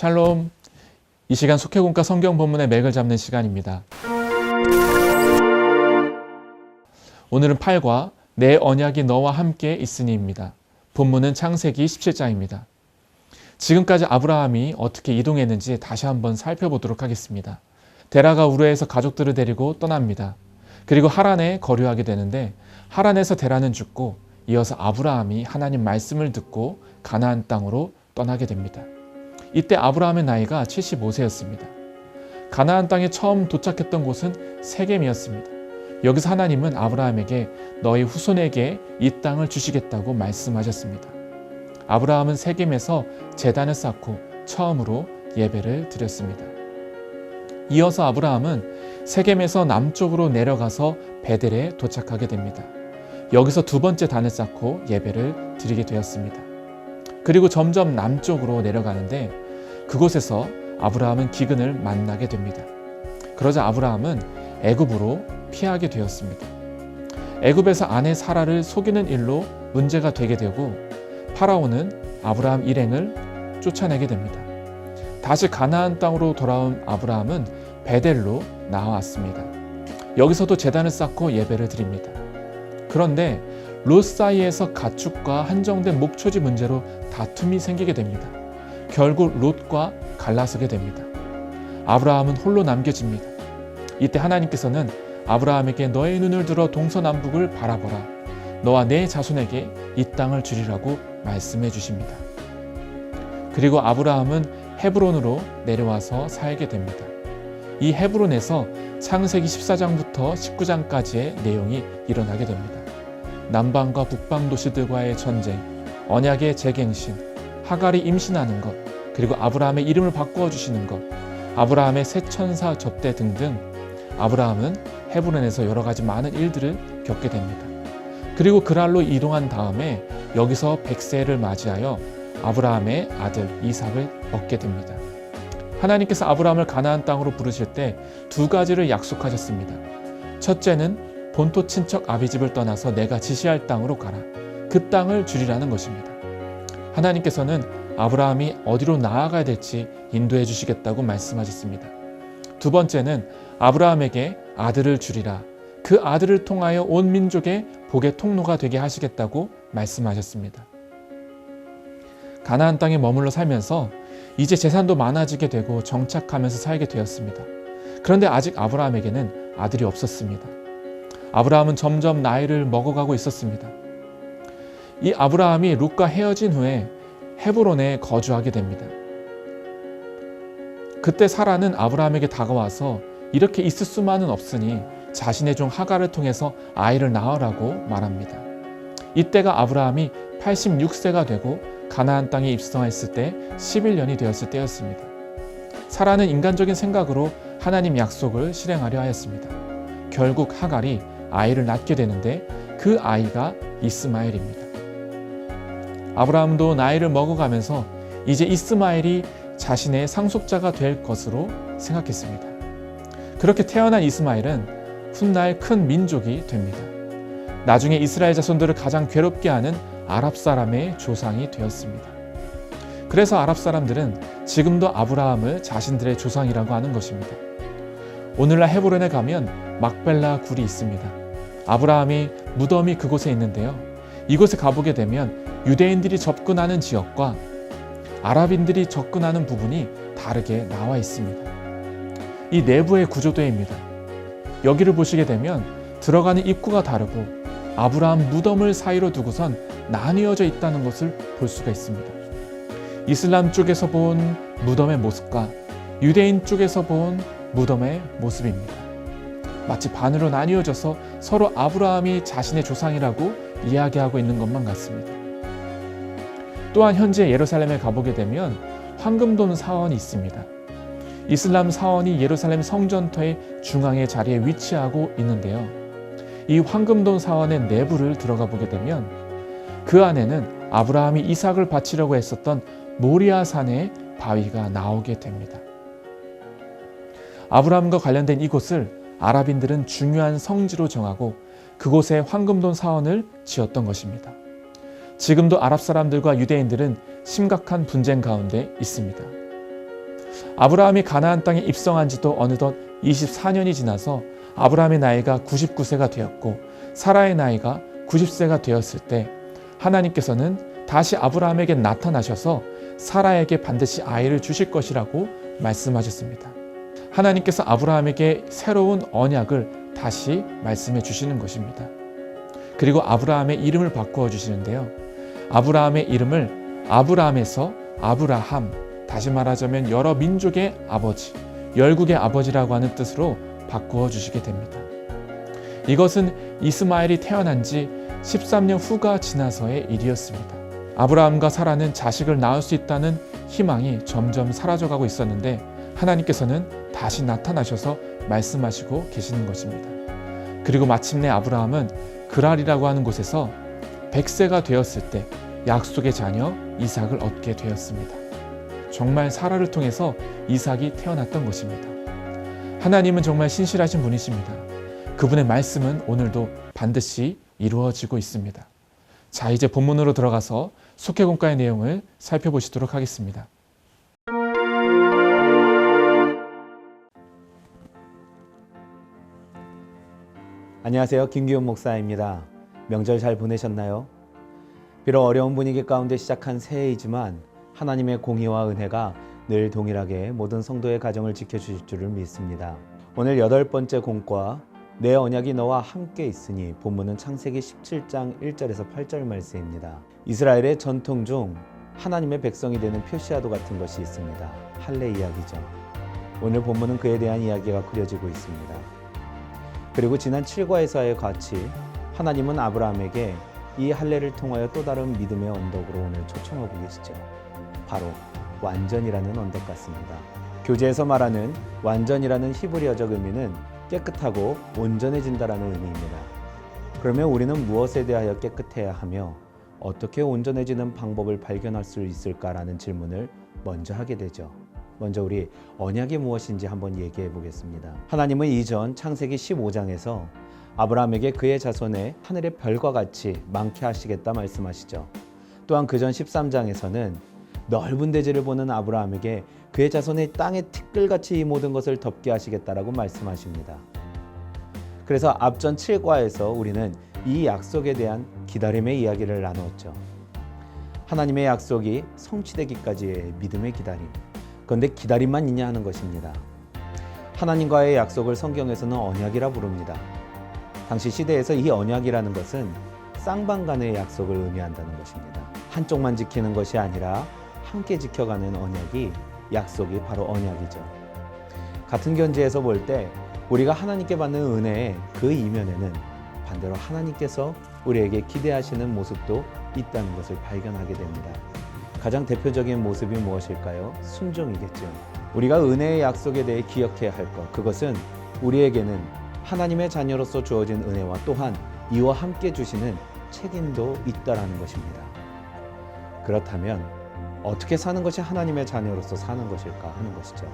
샬롬. 이 시간 속회공과 성경 본문의 맥을 잡는 시간입니다. 오늘은 8과 내 언약이 너와 함께 있으니입니다. 본문은 창세기 17장입니다. 지금까지 아브라함이 어떻게 이동했는지 다시 한번 살펴보도록 하겠습니다. 데라가 우르에서 가족들을 데리고 떠납니다. 그리고 하란에 거류하게 되는데 하란에서 데라는 죽고 이어서 아브라함이 하나님 말씀을 듣고 가나안 땅으로 떠나게 됩니다. 이때 아브라함의 나이가 75세였습니다. 가나안 땅에 처음 도착했던 곳은 세겜이었습니다. 여기서 하나님은 아브라함에게 너희 후손에게 이 땅을 주시겠다고 말씀하셨습니다. 아브라함은 세겜에서 제단을 쌓고 처음으로 예배를 드렸습니다. 이어서 아브라함은 세겜에서 남쪽으로 내려가서 베델에 도착하게 됩니다. 여기서 두 번째 단을 쌓고 예배를 드리게 되었습니다. 그리고 점점 남쪽으로 내려가는데 그곳에서 아브라함은 기근을 만나게 됩니다. 그러자 아브라함은 애굽으로 피하게 되었습니다. 애굽에서 아내 사라를 속이는 일로 문제가 되게 되고 파라오는 아브라함 일행을 쫓아내게 됩니다. 다시 가나안 땅으로 돌아온 아브라함은 베델로 나왔습니다. 여기서도 제단을 쌓고 예배를 드립니다. 그런데 롯 사이에서 가축과 한정된 목초지 문제로 다툼이 생기게 됩니다. 결국 롯과 갈라서게 됩니다. 아브라함은 홀로 남겨집니다. 이때 하나님께서는 아브라함에게 너의 눈을 들어 동서남북을 바라보라. 너와 내 자손에게 이 땅을 주리라고 말씀해 주십니다. 그리고 아브라함은 헤브론으로 내려와서 살게 됩니다. 이 헤브론에서 창세기 14장부터 19장까지의 내용이 일어나게 됩니다. 남방과 북방 도시들과의 전쟁, 언약의 재갱신, 하갈이 임신하는 것, 그리고 아브라함의 이름을 바꾸어 주시는 것, 아브라함의 새 천사 접대 등등 아브라함은 헤브론에서 여러 가지 많은 일들을 겪게 됩니다. 그리고 그랄로 이동한 다음에 여기서 100세를 맞이하여 아브라함의 아들 이삭을 얻게 됩니다. 하나님께서 아브라함을 가나안 땅으로 부르실 때 두 가지를 약속하셨습니다. 첫째는 본토 친척 아비집을 떠나서 내가 지시할 땅으로 가라. 그 땅을 주리라는 것입니다. 하나님께서는 아브라함이 어디로 나아가야 될지 인도해 주시겠다고 말씀하셨습니다. 두 번째는 아브라함에게 아들을 주리라. 그 아들을 통하여 온 민족의 복의 통로가 되게 하시겠다고 말씀하셨습니다. 가나안 땅에 머물러 살면서 이제 재산도 많아지게 되고 정착하면서 살게 되었습니다. 그런데 아직 아브라함에게는 아들이 없었습니다. 아브라함은 점점 나이를 먹어가고 있었습니다. 이 아브라함이 롯과 헤어진 후에 헤브론에 거주하게 됩니다. 그때 사라는 아브라함에게 다가와서 이렇게 있을 수만은 없으니 자신의 종 하갈을 통해서 아이를 낳으라고 말합니다. 이때가 아브라함이 86세가 되고 가나안 땅에 입성했을 때 11년이 되었을 때였습니다. 사라는 인간적인 생각으로 하나님 약속을 실행하려 하였습니다. 결국 하갈이 아이를 낳게 되는데 그 아이가 이스마엘입니다. 아브라함도 나이를 먹어가면서 이제 이스마엘이 자신의 상속자가 될 것으로 생각했습니다. 그렇게 태어난 이스마엘은 훗날 큰 민족이 됩니다. 나중에 이스라엘 자손들을 가장 괴롭게 하는 아랍 사람의 조상이 되었습니다. 그래서 아랍 사람들은 지금도 아브라함을 자신들의 조상이라고 하는 것입니다. 오늘날 헤브론에 가면 막벨라 굴이 있습니다. 아브라함이 무덤이 그곳에 있는데요. 이곳에 가보게 되면 유대인들이 접근하는 지역과 아랍인들이 접근하는 부분이 다르게 나와 있습니다. 이 내부의 구조도입니다. 여기를 보시게 되면 들어가는 입구가 다르고 아브라함 무덤을 사이로 두고선 나뉘어져 있다는 것을 볼 수가 있습니다. 이슬람 쪽에서 본 무덤의 모습과 유대인 쪽에서 본 무덤의 모습입니다. 마치 반으로 나뉘어져서 서로 아브라함이 자신의 조상이라고 이야기하고 있는 것만 같습니다. 또한 현재 예루살렘에 가보게 되면 황금돔 사원이 있습니다. 이슬람 사원이 예루살렘 성전터의 중앙의 자리에 위치하고 있는데요. 이 황금돔 사원의 내부를 들어가 보게 되면 그 안에는 아브라함이 이삭을 바치려고 했었던 모리아산의 바위가 나오게 됩니다. 아브라함과 관련된 이곳을 아랍인들은 중요한 성지로 정하고 그곳에 황금돔 사원을 지었던 것입니다. 지금도 아랍 사람들과 유대인들은 심각한 분쟁 가운데 있습니다. 아브라함이 가나안 땅에 입성한 지도 어느덧 24년이 지나서 아브라함의 나이가 99세가 되었고 사라의 나이가 90세가 되었을 때 하나님께서는 다시 아브라함에게 나타나셔서 사라에게 반드시 아이를 주실 것이라고 말씀하셨습니다. 하나님께서 아브라함에게 새로운 언약을 다시 말씀해 주시는 것입니다. 그리고 아브라함의 이름을 바꾸어 주시는데요. 아브라함의 이름을 아브람에서 아브라함, 다시 말하자면 여러 민족의 아버지, 열국의 아버지라고 하는 뜻으로 바꾸어 주시게 됩니다. 이것은 이스마엘이 태어난 지 13년 후가 지나서의 일이었습니다. 아브라함과 사라는 자식을 낳을 수 있다는 희망이 점점 사라져가고 있었는데 하나님께서는 다시 나타나셔서 말씀하시고 계시는 것입니다. 그리고 마침내 아브라함은 그랄이라고 하는 곳에서 100세가 되었을 때 약속의 자녀 이삭을 얻게 되었습니다. 정말 사라를 통해서 이삭이 태어났던 것입니다. 하나님은 정말 신실하신 분이십니다. 그분의 말씀은 오늘도 반드시 이루어지고 있습니다. 자, 이제 본문으로 들어가서 속회공과의 내용을 살펴보시도록 하겠습니다. 안녕하세요. 김기훈 목사입니다. 명절 잘 보내셨나요? 비록 어려운 분위기 가운데 시작한 새해이지만 하나님의 공의와 은혜가 늘 동일하게 모든 성도의 가정을 지켜주실 줄을 믿습니다. 오늘 8번째 공과 내 언약이 너와 함께 있으니, 본문은 창세기 17장 1절에서 8절 말씀입니다. 이스라엘의 전통 중 하나님의 백성이 되는 표시와도 같은 것이 있습니다. 할례 이야기죠. 오늘 본문은 그에 대한 이야기가 그려지고 있습니다. 그리고 지난 7과에서의 같이 하나님은 아브라함에게 이 할례를 통하여 또 다른 믿음의 언덕으로 오늘 초청하고 계시죠. 바로 완전이라는 언덕 같습니다. 교재에서 말하는 완전이라는 히브리어적 의미는 깨끗하고 온전해진다라는 의미입니다. 그러면 우리는 무엇에 대하여 깨끗해야 하며 어떻게 온전해지는 방법을 발견할 수 있을까라는 질문을 먼저 하게 되죠. 먼저 우리 언약이 무엇인지 한번 얘기해 보겠습니다. 하나님은 이전 창세기 15장에서 아브라함에게 그의 자손에 하늘의 별과 같이 많게 하시겠다 말씀하시죠. 또한 그전 13장에서는 넓은 대지를 보는 아브라함에게 그의 자손의 땅의 티끌같이 이 모든 것을 덮게 하시겠다라고 말씀하십니다. 그래서 앞전 7과에서 우리는 이 약속에 대한 기다림의 이야기를 나누었죠. 하나님의 약속이 성취되기까지의 믿음의 기다림. 그런데 기다림만 있냐 하는 것입니다. 하나님과의 약속을 성경에서는 언약이라 부릅니다. 당시 시대에서 이 언약이라는 것은 쌍방 간의 약속을 의미한다는 것입니다. 한쪽만 지키는 것이 아니라 함께 지켜가는 언약이, 약속이 바로 언약이죠. 같은 견지에서 볼 때 우리가 하나님께 받는 은혜의 그 이면에는 반대로 하나님께서 우리에게 기대하시는 모습도 있다는 것을 발견하게 됩니다. 가장 대표적인 모습이 무엇일까요? 순종이겠죠. 우리가 은혜의 약속에 대해 기억해야 할 것, 그것은 우리에게는 하나님의 자녀로서 주어진 은혜와 또한 이와 함께 주시는 책임도 있다라는 것입니다. 그렇다면 어떻게 사는 것이 하나님의 자녀로서 사는 것일까 하는 것이죠.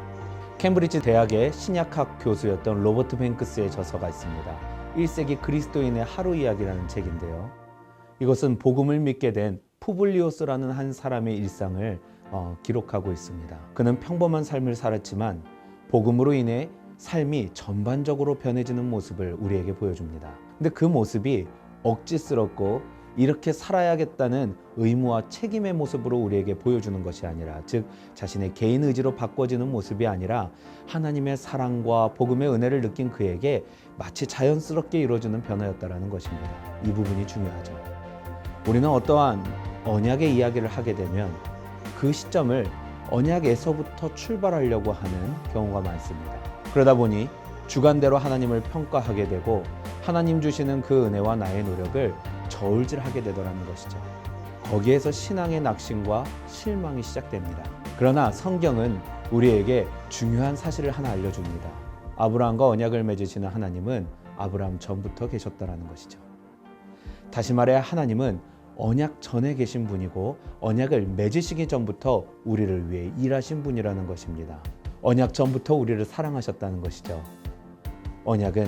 캠브리지 대학의 신약학 교수였던 로버트 뱅크스의 저서가 있습니다. 1세기 그리스도인의 하루 이야기라는 책인데요. 이것은 복음을 믿게 된 푸블리오스라는 한 사람의 일상을 기록하고 있습니다. 그는 평범한 삶을 살았지만 복음으로 인해 삶이 전반적으로 변해지는 모습을 우리에게 보여줍니다. 근데 그 모습이 억지스럽고 이렇게 살아야겠다는 의무와 책임의 모습으로 우리에게 보여주는 것이 아니라, 즉 자신의 개인 의지로 바꿔지는 모습이 아니라 하나님의 사랑과 복음의 은혜를 느낀 그에게 마치 자연스럽게 이루어지는 변화였다라는 것입니다. 이 부분이 중요하죠. 우리는 어떠한 언약의 이야기를 하게 되면 그 시점을 언약에서부터 출발하려고 하는 경우가 많습니다. 그러다 보니 주관대로 하나님을 평가하게 되고 하나님 주시는 그 은혜와 나의 노력을 저울질하게 되더라는 것이죠. 거기에서 신앙의 낙심과 실망이 시작됩니다. 그러나 성경은 우리에게 중요한 사실을 하나 알려줍니다. 아브라함과 언약을 맺으시는 하나님은 아브라함 전부터 계셨다라는 것이죠. 다시 말해 하나님은 언약 전에 계신 분이고 언약을 맺으시기 전부터 우리를 위해 일하신 분이라는 것입니다. 언약 전부터 우리를 사랑하셨다는 것이죠. 언약은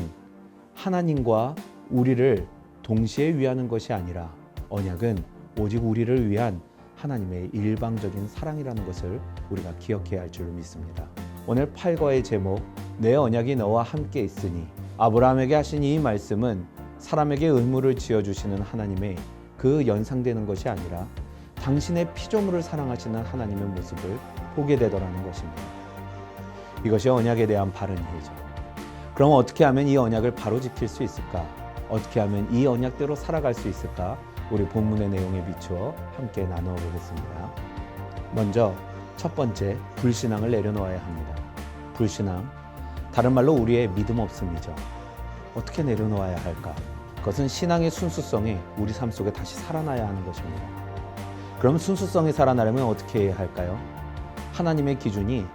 하나님과 우리를 동시에 위하는 것이 아니라 언약은 오직 우리를 위한 하나님의 일방적인 사랑이라는 것을 우리가 기억해야 할 줄로 믿습니다. 오늘 8과의 제목 내 언약이 너와 함께 있으니, 아브라함에게 하신 이 말씀은 사람에게 의무를 지어주시는 하나님의 그 연상되는 것이 아니라 당신의 피조물을 사랑하시는 하나님의 모습을 보게 되더라는 것입니다. 이것이 언약에 대한 바른 이해죠. 그럼 어떻게 하면 이 언약을 바로 지킬 수 있을까? 어떻게 하면 이 언약대로 살아갈 수 있을까? 우리 본문의 내용에 비추어 함께 나누어 보겠습니다. 먼저 첫 번째, 불신앙을 내려놓아야 합니다. 불신앙, 다른 말로 우리의 믿음 없음이죠. 어떻게 내려놓아야 할까? 그것은 신앙의 순수성이 우리 삶 속에 다시 살아나야 하는 것입니다. 그럼 순수성이 살아나려면 어떻게 해야 할까요? 하나님의 기준이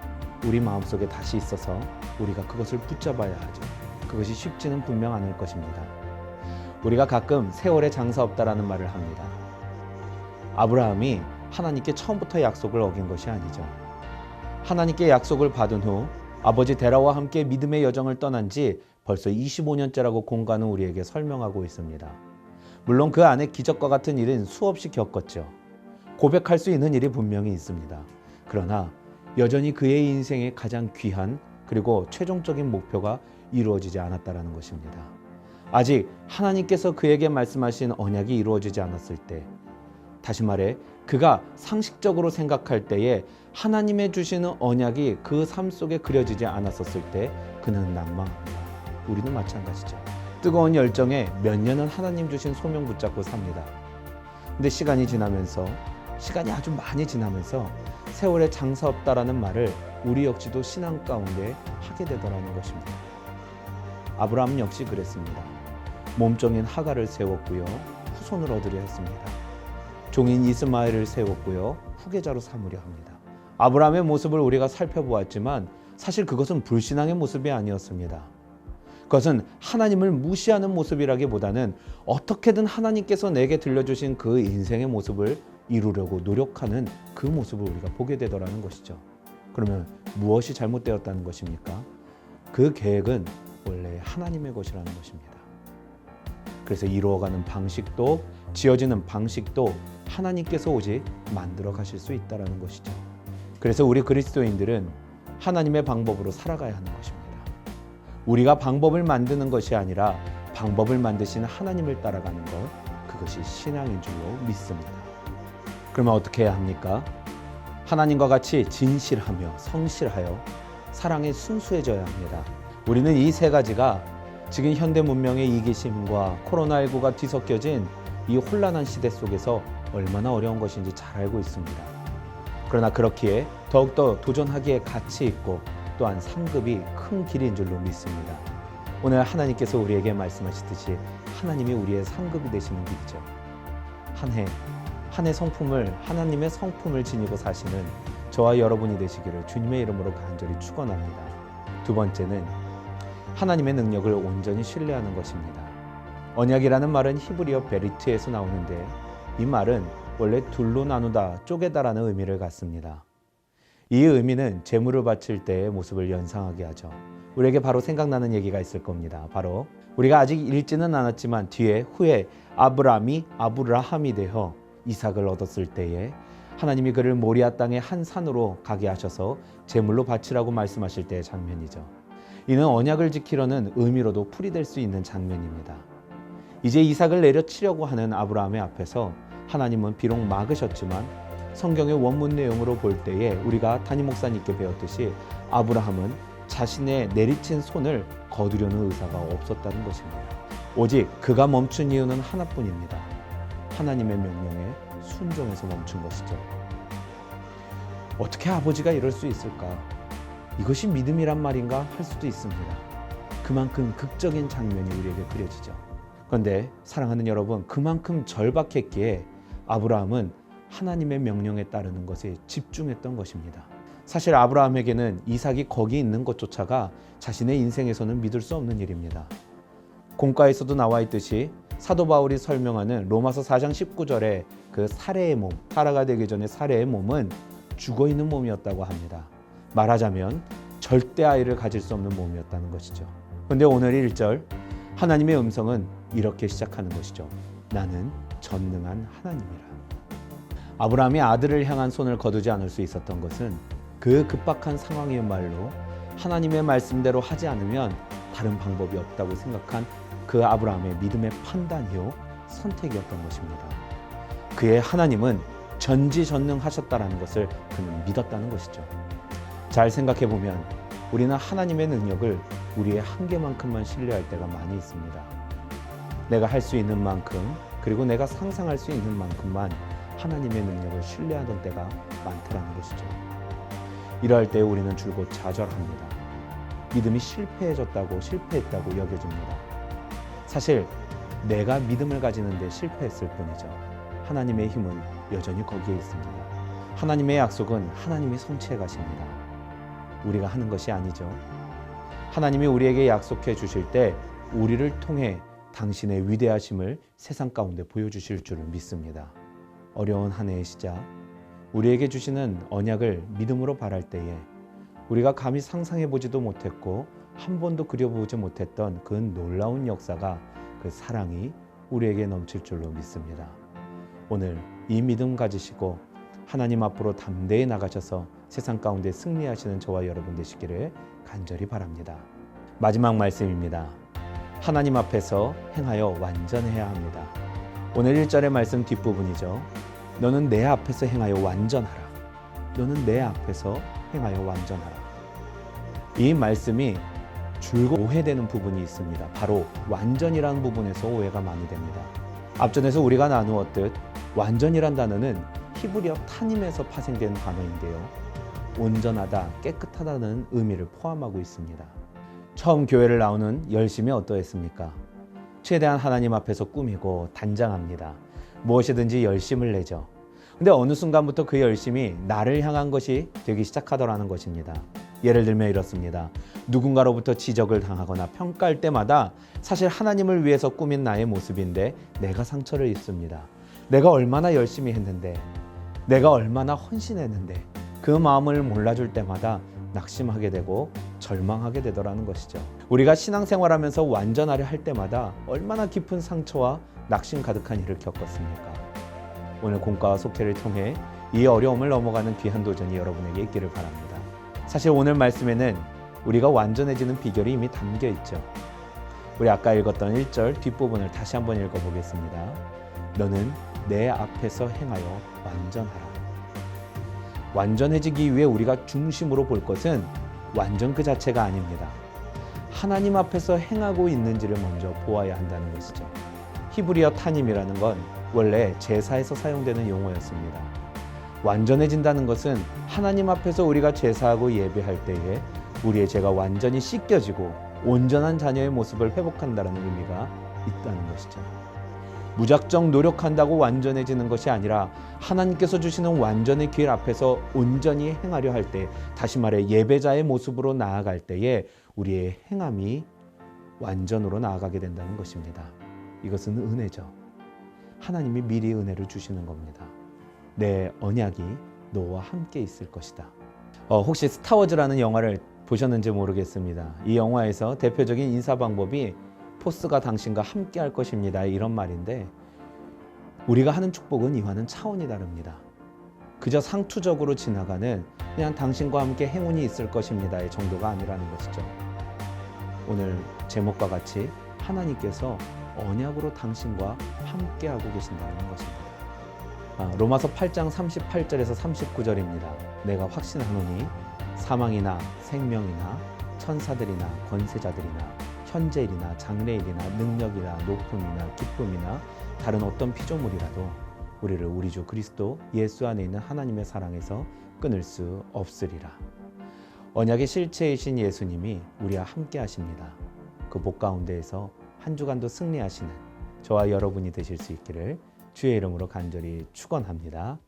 우리 마음속에 다시 있어서 우리가 그것을 붙잡아야 하죠. 그것이 쉽지는 분명 않을 것입니다. 우리가 가끔 세월에 장사 없다라는 말을 합니다. 아브라함이 하나님께 처음부터 약속을 어긴 것이 아니죠. 하나님께 약속을 받은 후 아버지 데라와 함께 믿음의 여정을 떠난 지 벌써 25년째라고 공가는 우리에게 설명하고 있습니다. 물론 그 안에 기적과 같은 일은 수없이 겪었죠. 고백할 수 있는 일이 분명히 있습니다. 그러나 여전히 그의 인생의 가장 귀한 그리고 최종적인 목표가 이루어지지 않았다는 것입니다. 아직 하나님께서 그에게 말씀하신 언약이 이루어지지 않았을 때, 다시 말해 그가 상식적으로 생각할 때에 하나님의 주시는 언약이 그 삶 속에 그려지지 않았었을 때 그는 난망합니다. 우리는 마찬가지죠. 뜨거운 열정에 몇 년은 하나님 주신 소명 붙잡고 삽니다. 근데 시간이 아주 많이 지나면서 세월에 장사 없다라는 말을 우리 역시도 신앙 가운데 하게 되더라는 것입니다. 아브라함 역시 그랬습니다. 몸종인 하갈을 세웠고요, 후손을 얻으려 했습니다. 종인 이스마엘을 세웠고요, 후계자로 삼으려 합니다. 아브라함의 모습을 우리가 살펴보았지만 사실 그것은 불신앙의 모습이 아니었습니다. 그것은 하나님을 무시하는 모습이라기보다는 어떻게든 하나님께서 내게 들려주신 그 인생의 모습을 이루려고 노력하는 그 모습을 우리가 보게 되더라는 것이죠. 그러면 무엇이 잘못되었다는 것입니까? 그 계획은 원래 하나님의 것이라는 것입니다. 그래서 이루어가는 방식도 지어지는 방식도 하나님께서 오직 만들어 가실 수 있다는 것이죠. 그래서 우리 그리스도인들은 하나님의 방법으로 살아가야 하는 것입니다. 우리가 방법을 만드는 것이 아니라 방법을 만드시는 하나님을 따라가는 것, 그것이 신앙인 줄로 믿습니다. 그러면 어떻게 해야 합니까? 하나님과 같이 진실하며 성실하여 사랑에 순수해져야 합니다. 우리는 이 세 가지가 지금 현대 문명의 이기심과 코로나19가 뒤섞여진 이 혼란한 시대 속에서 얼마나 어려운 것인지 잘 알고 있습니다. 그러나 그렇기에 더욱더 도전하기에 가치 있고 또한 상급이 큰 길인 줄로 믿습니다. 오늘 하나님께서 우리에게 말씀하시듯이 하나님이 우리의 상급이 되시는 길이죠. 한 해 성품을, 하나님의 성품을 지니고 사시는 저와 여러분이 되시기를 주님의 이름으로 간절히 축원합니다. 두 번째는 하나님의 능력을 온전히 신뢰하는 것입니다. 언약이라는 말은 히브리어 베리트에서 나오는데 이 말은 원래 둘로 나누다, 쪼개다라는 의미를 갖습니다. 이 의미는 제물을 바칠 때의 모습을 연상하게 하죠. 우리에게 바로 생각나는 얘기가 있을 겁니다. 바로 우리가 아직 읽지는 않았지만 후에 아브라함이 되어 이삭을 얻었을 때에 하나님이 그를 모리아 땅의 한 산으로 가게 하셔서 제물로 바치라고 말씀하실 때의 장면이죠. 이는 언약을 지키려는 의미로도 풀이될 수 있는 장면입니다. 이제 이삭을 내려치려고 하는 아브라함의 앞에서 하나님은 비록 막으셨지만 성경의 원문 내용으로 볼 때에 우리가 담임 목사님께 배웠듯이 아브라함은 자신의 내리친 손을 거두려는 의사가 없었다는 것입니다. 오직 그가 멈춘 이유는 하나뿐입니다. 하나님의 명령에 순종해서 멈춘 것이죠. 어떻게 아버지가 이럴 수 있을까? 이것이 믿음이란 말인가 할 수도 있습니다. 그만큼 극적인 장면이 우리에게 그려지죠. 그런데 사랑하는 여러분, 그만큼 절박했기에 아브라함은 하나님의 명령에 따르는 것에 집중했던 것입니다. 사실 아브라함에게는 이삭이 거기 있는 것조차가 자신의 인생에서는 믿을 수 없는 일입니다. 공과에서도 나와 있듯이 사도 바울이 설명하는 로마서 4장 19절에 그 살해의 몸, 사라가 되기 전에 살해의 몸은 죽어있는 몸이었다고 합니다. 말하자면 절대 아이를 가질 수 없는 몸이었다는 것이죠. 그런데 오늘 1절 하나님의 음성은 이렇게 시작하는 것이죠. 나는 전능한 하나님이라. 아브라함이 아들을 향한 손을 거두지 않을 수 있었던 것은 그 급박한 상황이야말로 하나님의 말씀대로 하지 않으면 다른 방법이 없다고 생각한 그 아브라함의 믿음의 판단이요 선택이었던 것입니다. 그의 하나님은 전지전능하셨다라는 것을 그는 믿었다는 것이죠. 잘 생각해 보면 우리는 하나님의 능력을 우리의 한계만큼만 신뢰할 때가 많이 있습니다. 내가 할 수 있는 만큼, 그리고 내가 상상할 수 있는 만큼만 하나님의 능력을 신뢰하던 때가 많다라는 것이죠. 이러할 때 우리는 줄곧 좌절합니다. 믿음이 실패했다고 여겨집니다. 사실 내가 믿음을 가지는 데 실패했을 뿐이죠. 하나님의 힘은 여전히 거기에 있습니다. 하나님의 약속은 하나님이 성취해 가십니다. 우리가 하는 것이 아니죠. 하나님이 우리에게 약속해 주실 때 우리를 통해 당신의 위대하심을 세상 가운데 보여주실 줄을 믿습니다. 어려운 한 해의 시작, 우리에게 주시는 언약을 믿음으로 바랄 때에 우리가 감히 상상해 보지도 못했고 한 번도 그려보지 못했던 그 놀라운 역사가, 그 사랑이 우리에게 넘칠 줄로 믿습니다. 오늘 이 믿음 가지시고 하나님 앞으로 담대히 나가셔서 세상 가운데 승리하시는 저와 여러분 되시기를 간절히 바랍니다. 마지막 말씀입니다. 하나님 앞에서 행하여 완전해야 합니다. 오늘 1절의 말씀 뒷부분이죠. 너는 내 앞에서 행하여 완전하라. 너는 내 앞에서 행하여 완전하라. 이 말씀이 줄곧 오해되는 부분이 있습니다. 바로 완전이라는 부분에서 오해가 많이 됩니다. 앞전에서 우리가 나누었듯 완전이란 단어는 히브리어 타님에서 파생된 단어인데요. 온전하다, 깨끗하다는 의미를 포함하고 있습니다. 처음 교회를 나오는 열심이 어떠했습니까? 최대한 하나님 앞에서 꾸미고 단장합니다. 무엇이든지 열심을 내죠. 근데 어느 순간부터 그 열심이 나를 향한 것이 되기 시작하더라는 것입니다. 예를 들면 이렇습니다. 누군가로부터 지적을 당하거나 평가할 때마다 사실 하나님을 위해서 꾸민 나의 모습인데 내가 상처를 입습니다. 내가 얼마나 열심히 했는데, 내가 얼마나 헌신했는데, 그 마음을 몰라줄 때마다 낙심하게 되고 절망하게 되더라는 것이죠. 우리가 신앙생활하면서 완전하려 할 때마다 얼마나 깊은 상처와 낙심 가득한 일을 겪었습니까? 오늘 공과와 속회를 통해 이 어려움을 넘어가는 귀한 도전이 여러분에게 있기를 바랍니다. 사실 오늘 말씀에는 우리가 완전해지는 비결이 이미 담겨 있죠. 우리 아까 읽었던 1절 뒷부분을 다시 한번 읽어보겠습니다. 너는 내 앞에서 행하여 완전하라. 완전해지기 위해 우리가 중심으로 볼 것은 완전 그 자체가 아닙니다. 하나님 앞에서 행하고 있는지를 먼저 보아야 한다는 것이죠. 히브리어 타님이라는 건 원래 제사에서 사용되는 용어였습니다. 완전해진다는 것은 하나님 앞에서 우리가 제사하고 예배할 때에 우리의 죄가 완전히 씻겨지고 온전한 자녀의 모습을 회복한다는 의미가 있다는 것이죠. 무작정 노력한다고 완전해지는 것이 아니라 하나님께서 주시는 완전의 길 앞에서 온전히 행하려 할 때, 다시 말해 예배자의 모습으로 나아갈 때에 우리의 행함이 완전으로 나아가게 된다는 것입니다. 이것은 은혜죠. 하나님이 미리 은혜를 주시는 겁니다. 내 언약이 너와 함께 있을 것이다. 혹시 스타워즈라는 영화를 보셨는지 모르겠습니다. 이 영화에서 대표적인 인사 방법이 포스가 당신과 함께 할 것입니다. 이런 말인데, 우리가 하는 축복은 이와는 차원이 다릅니다. 그저 상투적으로 지나가는 그냥 당신과 함께 행운이 있을 것입니다의 정도가 아니라는 것이죠. 오늘 제목과 같이 하나님께서 언약으로 당신과 함께하고 계신다는 것입니다. 로마서 8장 38절에서 39절입니다. 내가 확신하노니 사망이나 생명이나 천사들이나 권세자들이나 현재일이나 장래일이나 능력이나 높음이나 기쁨이나 다른 어떤 피조물이라도 우리를 우리 주 그리스도 예수 안에 있는 하나님의 사랑에서 끊을 수 없으리라. 언약의 실체이신 예수님이 우리와 함께 하십니다. 그 복 가운데에서 한 주간도 승리하시는 저와 여러분이 되실 수 있기를 주의 이름으로 간절히 축원합니다.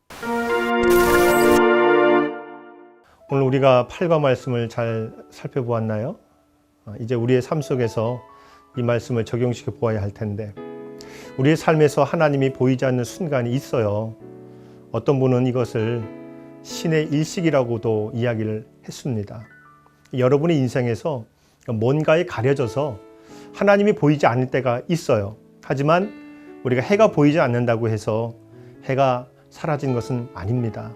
오늘 우리가 8과 말씀을 잘 살펴보았나요? 이제 우리의 삶 속에서 이 말씀을 적용시켜 보아야 할 텐데, 우리의 삶에서 하나님이 보이지 않는 순간이 있어요. 어떤 분은 이것을 신의 일식이라고도 이야기를 했습니다. 여러분의 인생에서 뭔가에 가려져서 하나님이 보이지 않을 때가 있어요. 하지만 우리가 해가 보이지 않는다고 해서 해가 사라진 것은 아닙니다.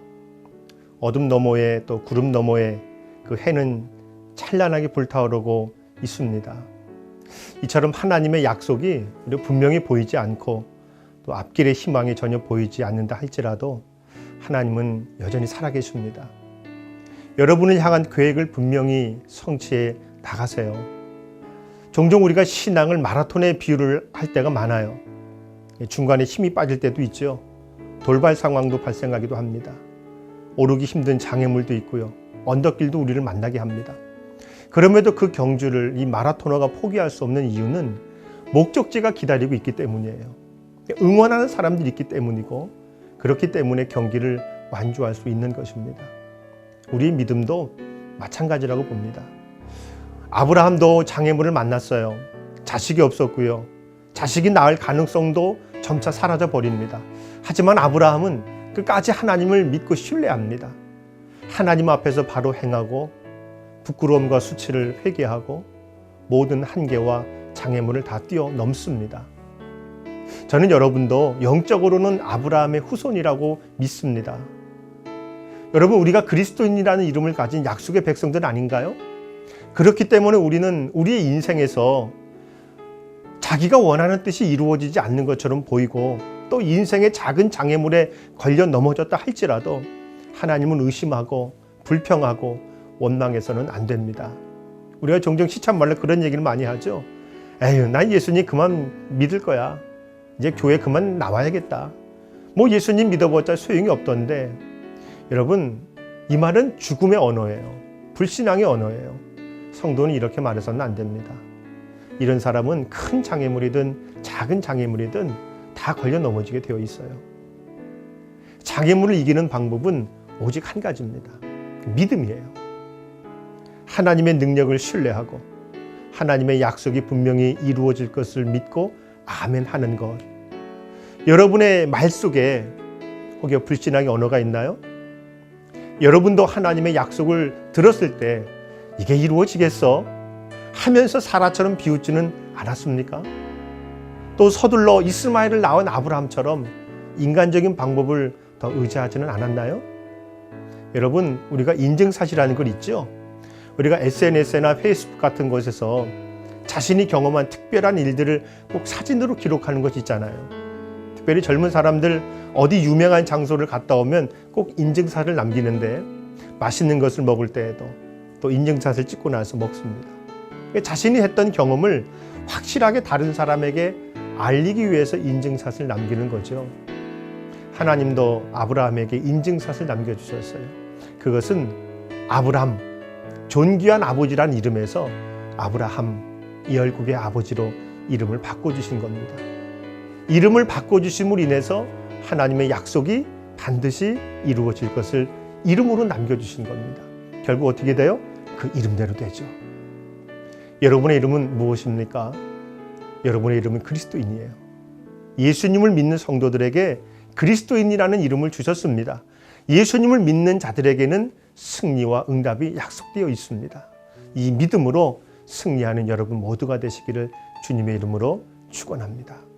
어둠 너머에 또 구름 너머에 그 해는 찬란하게 불타오르고 있습니다. 이처럼 하나님의 약속이 분명히 보이지 않고 또 앞길의 희망이 전혀 보이지 않는다 할지라도 하나님은 여전히 살아계십니다. 여러분을 향한 계획을 분명히 성취해 나가세요. 종종 우리가 신앙을 마라톤에 비유를 할 때가 많아요. 중간에 힘이 빠질 때도 있죠. 돌발 상황도 발생하기도 합니다. 오르기 힘든 장애물도 있고요. 언덕길도 우리를 만나게 합니다. 그럼에도 그 경주를 이 마라토너가 포기할 수 없는 이유는 목적지가 기다리고 있기 때문이에요. 응원하는 사람들이 있기 때문이고 그렇기 때문에 경기를 완주할 수 있는 것입니다. 우리의 믿음도 마찬가지라고 봅니다. 아브라함도 장애물을 만났어요. 자식이 없었고요. 자식이 낳을 가능성도 점차 사라져 버립니다. 하지만 아브라함은 끝까지 하나님을 믿고 신뢰합니다. 하나님 앞에서 바로 행하고 부끄러움과 수치를 회개하고 모든 한계와 장애물을 다 뛰어넘습니다. 저는 여러분도 영적으로는 아브라함의 후손이라고 믿습니다. 여러분, 우리가 그리스도인이라는 이름을 가진 약속의 백성들 아닌가요? 그렇기 때문에 우리는 우리의 인생에서 자기가 원하는 뜻이 이루어지지 않는 것처럼 보이고 또 인생의 작은 장애물에 걸려 넘어졌다 할지라도 하나님은 의심하고 불평하고 원망해서는 안 됩니다. 우리가 종종 시참말로 그런 얘기를 많이 하죠. 에휴, 난 예수님 그만 믿을 거야. 이제 교회 그만 나와야겠다. 뭐 예수님 믿어봤자 소용이 없던데, 여러분, 이 말은 죽음의 언어예요. 불신앙의 언어예요. 성도는 이렇게 말해서는 안 됩니다. 이런 사람은 큰 장애물이든 작은 장애물이든 다 걸려 넘어지게 되어 있어요. 장애물을 이기는 방법은 오직 한 가지입니다. 믿음이에요. 하나님의 능력을 신뢰하고 하나님의 약속이 분명히 이루어질 것을 믿고 아멘 하는 것. 여러분의 말 속에 혹여 불신앙의 언어가 있나요? 여러분도 하나님의 약속을 들었을 때 이게 이루어지겠어? 하면서 사라처럼 비웃지는 않았습니까? 또 서둘러 이스마엘을 낳은 아브라함처럼 인간적인 방법을 더 의지하지는 않았나요? 여러분, 우리가 인증사실이라는 걸 있죠? 우리가 SNS나 페이스북 같은 곳에서 자신이 경험한 특별한 일들을 꼭 사진으로 기록하는 것이 있잖아요. 특별히 젊은 사람들 어디 유명한 장소를 갔다 오면 꼭 인증사를 남기는데 맛있는 것을 먹을 때에도 또 인증샷을 찍고 나서 먹습니다. 자신이 했던 경험을 확실하게 다른 사람에게 알리기 위해서 인증샷을 남기는 거죠. 하나님도 아브라함에게 인증샷을 남겨주셨어요. 그것은 아브람, 존귀한 아버지란 이름에서 아브라함, 이열국의 아버지로 이름을 바꿔주신 겁니다. 이름을 바꿔주심으로 인해서 하나님의 약속이 반드시 이루어질 것을 이름으로 남겨주신 겁니다. 결국 어떻게 돼요? 그 이름대로 되죠. 여러분의 이름은 무엇입니까? 여러분의 이름은 그리스도인이에요. 예수님을 믿는 성도들에게 그리스도인이라는 이름을 주셨습니다. 예수님을 믿는 자들에게는 승리와 응답이 약속되어 있습니다. 이 믿음으로 승리하는 여러분 모두가 되시기를 주님의 이름으로 축원합니다.